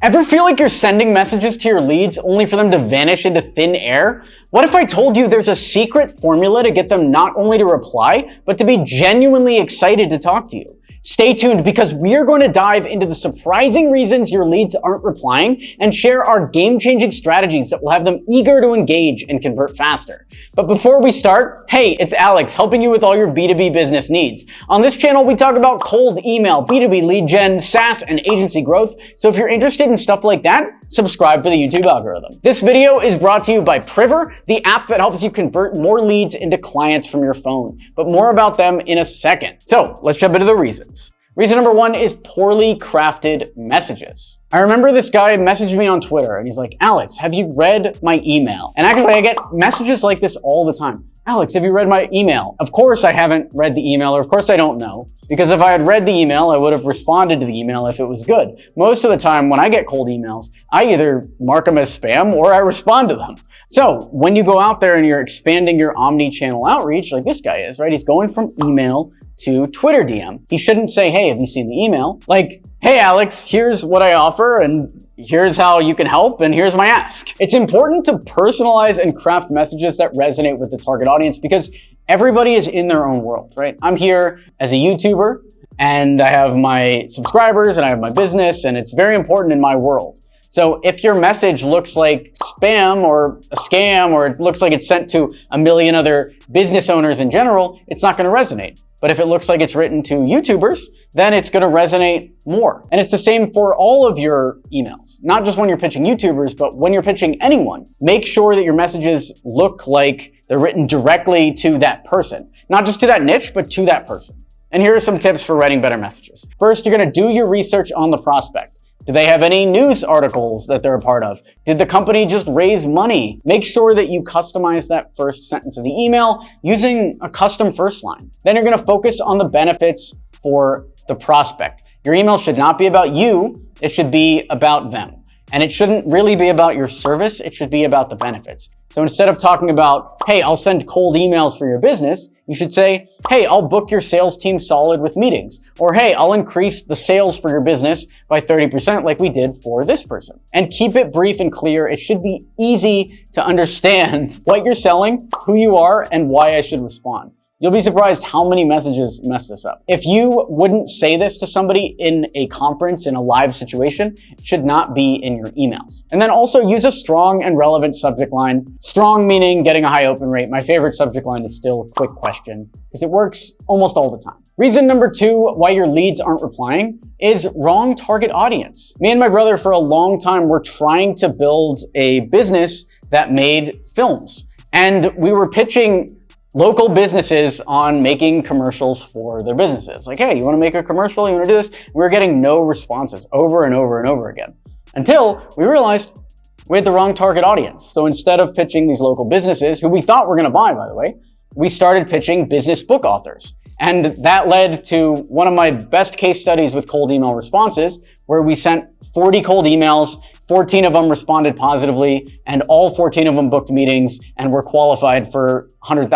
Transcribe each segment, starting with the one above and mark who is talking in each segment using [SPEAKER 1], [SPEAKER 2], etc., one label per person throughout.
[SPEAKER 1] Ever feel like you're sending messages to your leads only for them to vanish into thin air? What if I told you there's a secret formula to get them not only to reply, but to be genuinely excited to talk to you? Stay tuned because we are going to dive into the surprising reasons your leads aren't replying and share our game-changing strategies that will have them eager to engage and convert faster. But before we start, hey, it's Alex helping you with all your B2B business needs. On this channel, we talk about cold email, B2B lead gen, SaaS, and agency growth. So if you're interested in stuff like that, subscribe for the YouTube algorithm. This video is brought to you by Privyr, the app that helps you convert more leads into clients from your phone. But more about them in a second. So let's jump into the reasons. Reason number one is poorly crafted messages. I remember this guy messaged me on Twitter and he's like, Alex, have you read my email? And actually I get messages like this all the time. Alex, have you read my email? Of course I haven't read the email, or of course I don't know. Because if I had read the email, I would have responded to the email if it was good. Most of the time when I get cold emails, I either mark them as spam or I respond to them. So when you go out there and you're expanding your omni-channel outreach, like this guy is, right? He's going from email to Twitter DM. He shouldn't say, hey, have you seen the email? Like, hey, Alex, here's what I offer and here's how you can help and here's my ask. It's important to personalize and craft messages that resonate with the target audience because everybody is in their own world, right? I'm here as a YouTuber and I have my subscribers and I have my business and it's very important in my world. So if your message looks like spam or a scam or it looks like it's sent to a million other business owners in general, it's not going to resonate. But if it looks like it's written to YouTubers, then it's going to resonate more. And it's the same for all of your emails, not just when you're pitching YouTubers, but when you're pitching anyone. Make sure that your messages look like they're written directly to that person, not just to that niche, but to that person. And here are some tips for writing better messages. First, you're going to do your research on the prospect. Do they have any news articles that they're a part of? Did the company just raise money? Make sure that you customize that first sentence of the email using a custom first line. Then you're going to focus on the benefits for the prospect. Your email should not be about you. It should be about them. And it shouldn't really be about your service. It should be about the benefits. So instead of talking about, hey, I'll send cold emails for your business, you should say, hey, I'll book your sales team solid with meetings. Or, hey, I'll increase the sales for your business by 30% like we did for this person. And keep it brief and clear. It should be easy to understand what you're selling, who you are, and why I should respond. You'll be surprised how many messages mess this up. If you wouldn't say this to somebody in a conference, in a live situation, it should not be in your emails. And then also use a strong and relevant subject line. Strong meaning getting a high open rate. My favorite subject line is still a quick question because it works almost all the time. Reason number two why your leads aren't replying is wrong target audience. Me and my brother for a long time were trying to build a business that made films. And we were pitching local businesses on making commercials for their businesses. Like, hey, you want to make a commercial? You want to do this? We were getting no responses over and over and over again until we realized we had the wrong target audience. So instead of pitching these local businesses, who we thought were going to buy, by the way, we started pitching business book authors. And that led to one of my best case studies with cold email responses, where we sent 40 cold emails, 14 of them responded positively, and all 14 of them booked meetings and were qualified for $100,000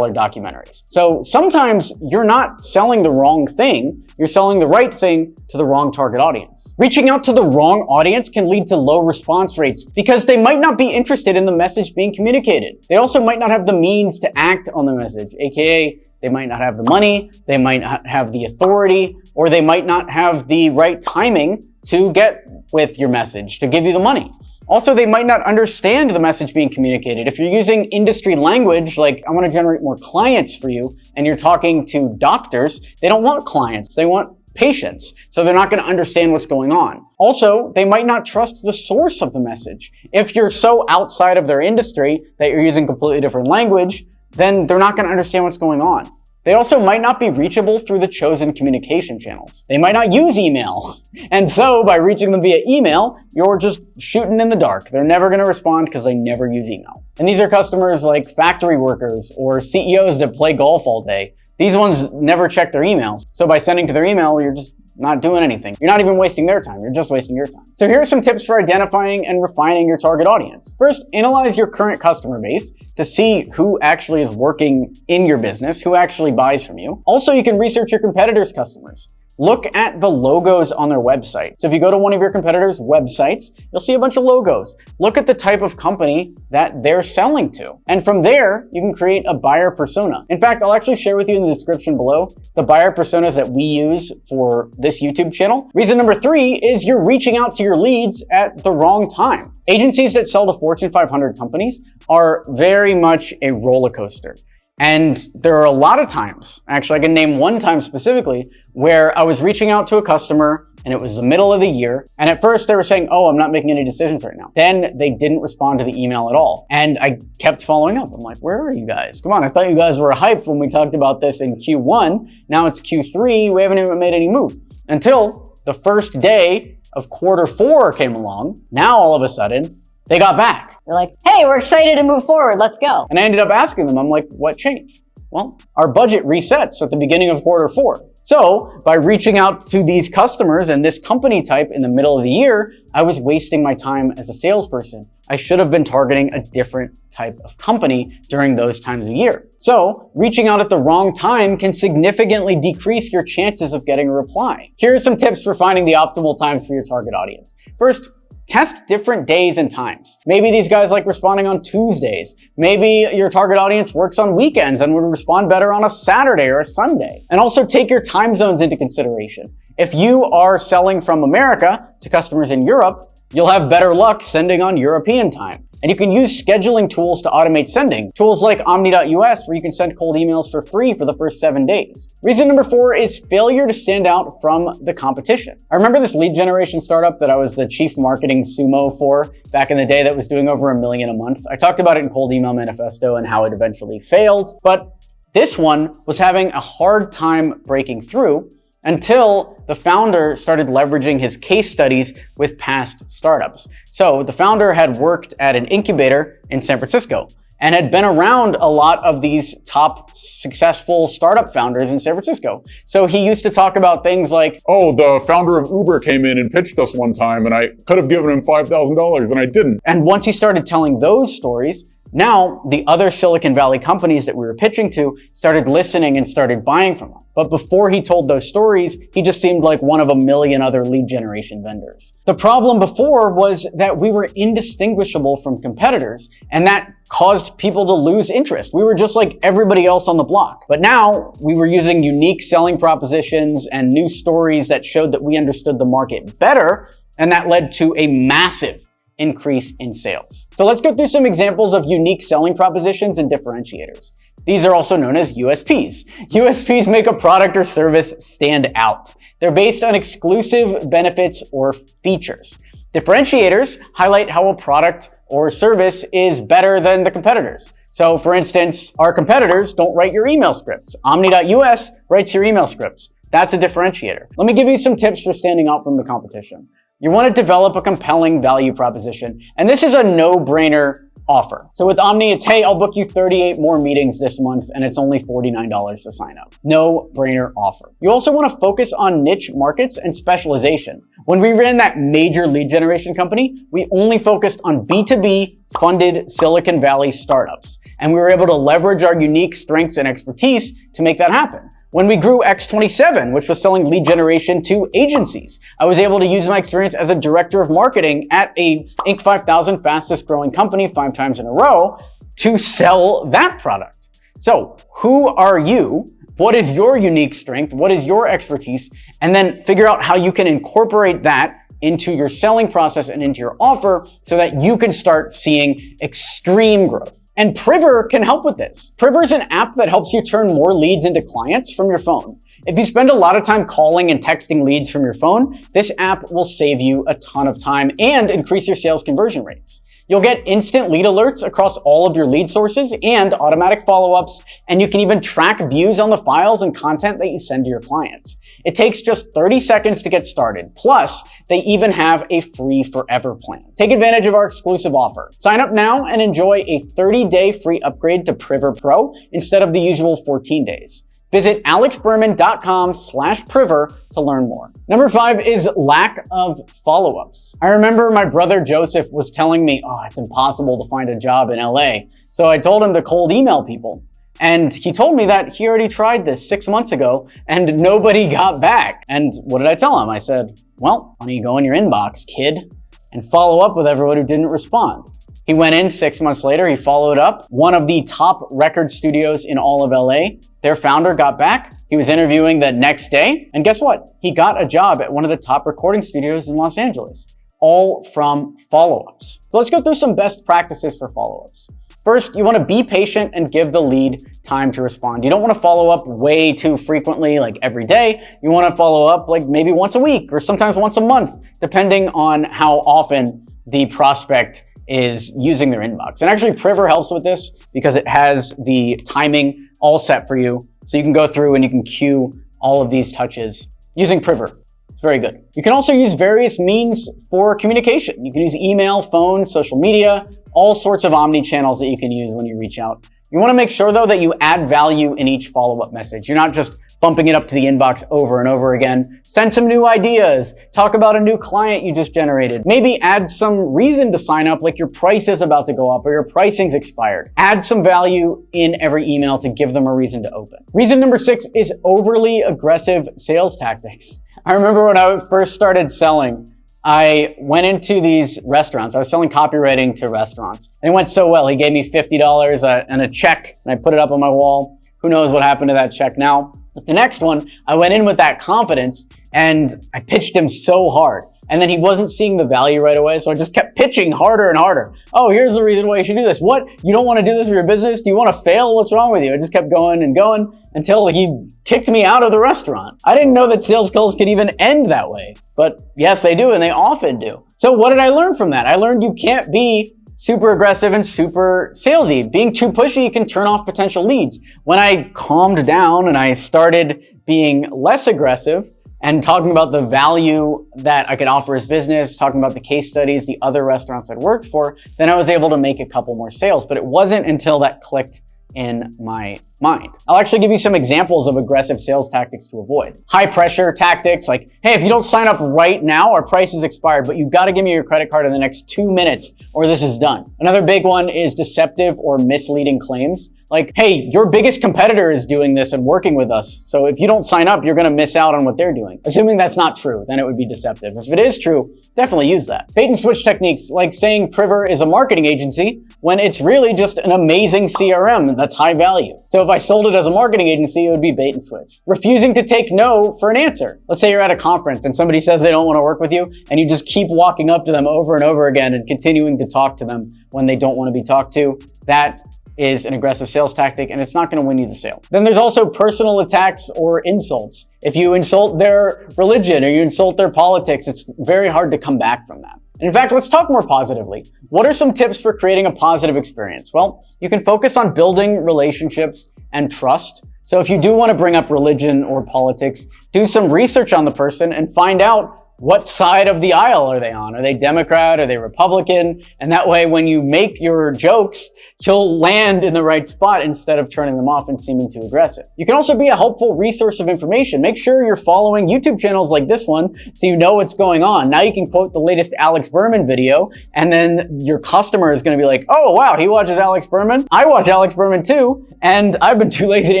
[SPEAKER 1] documentaries. So sometimes you're not selling the wrong thing, you're selling the right thing to the wrong target audience. Reaching out to the wrong audience can lead to low response rates because they might not be interested in the message being communicated. They also might not have the means to act on the message, aka they might not have the money, they might not have the authority, or they might not have the right timing to get with your message, to give you the money. Also, they might not understand the message being communicated. If you're using industry language, like I want to generate more clients for you, and you're talking to doctors, they don't want clients, they want patients. So they're not going to understand what's going on. Also, they might not trust the source of the message. If you're so outside of their industry that you're using completely different language, then they're not going to understand what's going on. They also might not be reachable through the chosen communication channels. They might not use email. And so by reaching them via email, you're just shooting in the dark. They're never going to respond because they never use email. And these are customers like factory workers or CEOs that play golf all day. These ones never check their emails. So by sending to their email, you're just not doing anything. You're not even wasting their time. You're just wasting your time. So here are some tips for identifying and refining your target audience. First, analyze your current customer base to see who actually is working in your business, who actually buys from you. Also, you can research your competitors' customers. Look at the logos on their website. So if you go to one of your competitors' websites, you'll see a bunch of logos. Look at the type of company that they're selling to. And from there, you can create a buyer persona. In fact, I'll actually share with you in the description below the buyer personas that we use for this YouTube channel. Reason number 3 is you're reaching out to your leads at the wrong time. Agencies that sell to Fortune 500 companies are very much a roller coaster. And there are a lot of times, actually I can name one time specifically, where I was reaching out to a customer and it was the middle of the year. And at first they were saying, oh, I'm not making any decisions right now. Then they didn't respond to the email at all. And I kept following up. I'm like, where are you guys? Come on, I thought you guys were hyped when we talked about this in Q1. Now it's Q3, we haven't even made any moves. Until the first day of Q4 came along. Now all of a sudden, they got back.
[SPEAKER 2] They're like, hey, we're excited to move forward. Let's go.
[SPEAKER 1] And I ended up asking them, I'm like, what changed? Well, our budget resets at the beginning of Q4. So by reaching out to these customers and this company type in the middle of the year, I was wasting my time as a salesperson. I should have been targeting a different type of company during those times of year. So reaching out at the wrong time can significantly decrease your chances of getting a reply. Here are some tips for finding the optimal times for your target audience. First, test different days and times. Maybe these guys like responding on Tuesdays. Maybe your target audience works on weekends and would respond better on a Saturday or a Sunday. And also take your time zones into consideration. If you are selling from America to customers in Europe, you'll have better luck sending on European time. And you can use scheduling tools to automate sending. Tools like omni.us, where you can send cold emails for free for the first 7 days. Reason number 4 is failure to stand out from the competition. I remember this lead generation startup that I was the chief marketing sumo for back in the day that was doing over $1 million a month. I talked about it in Cold Email Manifesto and how it eventually failed, but this one was having a hard time breaking through until the founder started leveraging his case studies with past startups. So the founder had worked at an incubator in San Francisco and had been around a lot of these top successful startup founders in San Francisco. So he used to talk about things like,
[SPEAKER 3] oh, the founder of Uber came in and pitched us one time and I could have given him $5,000 and I didn't.
[SPEAKER 1] And once he started telling those stories, now, the other Silicon Valley companies that we were pitching to started listening and started buying from him. But before he told those stories, he just seemed like one of a million other lead generation vendors. The problem before was that we were indistinguishable from competitors, and that caused people to lose interest. We were just like everybody else on the block. But now we were using unique selling propositions and new stories that showed that we understood the market better, and that led to a massive increase in sales. So let's go through some examples of unique selling propositions and differentiators. These are also known as USPs. USPs make a product or service stand out. They're based on exclusive benefits or features. Differentiators highlight how a product or service is better than the competitors. So for instance, our competitors don't write your email scripts. Omni.us writes your email scripts. That's a differentiator. Let me give you some tips for standing out from the competition. You want to develop a compelling value proposition, and this is a no-brainer offer. So with Omni, it's, hey, I'll book you 38 more meetings this month, and it's only $49 to sign up. No-brainer offer. You also want to focus on niche markets and specialization. When we ran that major lead generation company, we only focused on B2B funded Silicon Valley startups, and we were able to leverage our unique strengths and expertise to make that happen. When we grew X27, which was selling lead generation to agencies, I was able to use my experience as a director of marketing at a Inc. 5000 fastest growing company 5 times in a row to sell that product. So who are you? What is your unique strength? What is your expertise? And then figure out how you can incorporate that into your selling process and into your offer so that you can start seeing extreme growth. And privyr can help with this. Privyr is an app that helps you turn more leads into clients from your phone. If you spend a lot of time calling and texting leads from your phone, this app will save you a ton of time and increase your sales conversion rates. You'll get instant lead alerts across all of your lead sources and automatic follow-ups, and you can even track views on the files and content that you send to your clients. It takes just 30 seconds to get started. Plus, they even have a free forever plan. Take advantage of our exclusive offer. Sign up now and enjoy a 30-day free upgrade to Privyr Pro instead of the usual 14 days. Visit alexberman.com/privyr to learn more. Number 5 is lack of follow-ups. I remember my brother Joseph was telling me, oh, it's impossible to find a job in LA. So I told him to cold email people. And he told me that he already tried this 6 months ago and nobody got back. And what did I tell him? I said, well, why don't you go in your inbox, kid, and follow up with everyone who didn't respond. He went in 6 months later, he followed up. One of the top record studios in all of LA, their founder got back. He was interviewing the next day. And guess what? He got a job at one of the top recording studios in Los Angeles, all from follow-ups. So let's go through some best practices for follow-ups. First, you want to be patient and give the lead time to respond. You don't want to follow up way too frequently, like every day. You want to follow up like maybe once a week or sometimes once a month, depending on how often the prospect is using their inbox. And actually privyr helps with this because it has the timing all set for you. So you can go through and you can queue all of these touches using privyr. It's very good. You can also use various means for communication. You can use email, phone, social media, all sorts of omni-channels that you can use when you reach out. You want to make sure though that you add value in each follow-up message. You're not just bumping it up to the inbox over and over again. Send some new ideas. Talk about a new client you just generated. Maybe add some reason to sign up, like your price is about to go up or your pricing's expired. Add some value in every email to give them a reason to open. Reason number 6 is overly aggressive sales tactics. I remember when I first started selling, I went into these restaurants. I was selling copywriting to restaurants. And it went so well. He gave me $50 and a check, and I put it up on my wall. Who knows what happened to that check now? But the next one, I went in with that confidence and I pitched him so hard. And then he wasn't seeing the value right away, so I just kept pitching harder and harder. Oh, here's the reason why you should do this. What? You don't want to do this for your business? Do you want to fail? What's wrong with you? I just kept going and going until he kicked me out of the restaurant. I didn't know that sales calls could even end that way. But yes, they do, and they often do. So what did I learn from that? I learned you can't be super aggressive and super salesy. Being too pushy can turn off potential leads. When I calmed down and I started being less aggressive, and talking about the value that I could offer his business, talking about the case studies, the other restaurants I'd worked for, then I was able to make a couple more sales. But it wasn't until that clicked in my mind. I'll actually give you some examples of aggressive sales tactics to avoid. High pressure tactics like, hey, if you don't sign up right now, our price is expired, but you've got to give me your credit card in the next 2 minutes or this is done. Another big one is deceptive or misleading claims. Like, hey, your biggest competitor is doing this and working with us. So if you don't sign up, you're going to miss out on what they're doing. Assuming that's not true, then it would be deceptive. If it is true, definitely use that. Bait and switch techniques like saying privyr is a marketing agency when it's really just an amazing CRM that's high value. So if I sold it as a marketing agency, it would be bait and switch. Refusing to take no for an answer. Let's say you're at a conference and somebody says they don't want to work with you and you just keep walking up to them over and over again and continuing to talk to them when they don't want to be talked to. That is an aggressive sales tactic and it's not going to win you the sale. Then there's also personal attacks or insults. If you insult their religion or you insult their politics, it's very hard to come back from that. And in fact, let's talk more positively. What are some tips for creating a positive experience? Well, you can focus on building relationships and trust. So if you do want to bring up religion or politics, do some research on the person and find out what side of the aisle are they on? Are they Democrat? Are they Republican? And that way, when you make your jokes, you'll land in the right spot instead of turning them off and seeming too aggressive. You can also be a helpful resource of information. Make sure you're following YouTube channels like this one so you know what's going on. Now you can quote the latest Alex Berman video, and then your customer is going to be like, oh, wow, he watches Alex Berman. I watch Alex Berman too, and I've been too lazy to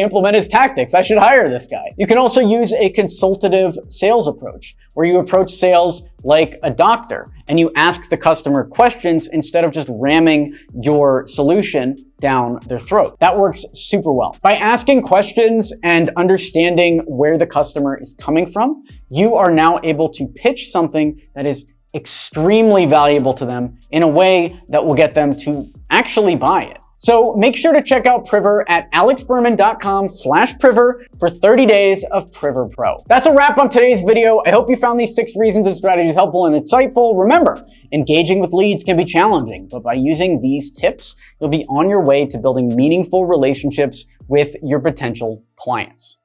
[SPEAKER 1] implement his tactics. I should hire this guy. You can also use a consultative sales approach, where you approach sales like a doctor and you ask the customer questions instead of just ramming your solution down their throat. That works super well. By asking questions and understanding where the customer is coming from, you are now able to pitch something that is extremely valuable to them in a way that will get them to actually buy it. So make sure to check out privyr at alexberman.com/privyr for 30 days of privyr Pro. That's a wrap on today's video. I hope you found these 6 reasons and strategies helpful and insightful. Remember, engaging with leads can be challenging, but by using these tips, you'll be on your way to building meaningful relationships with your potential clients.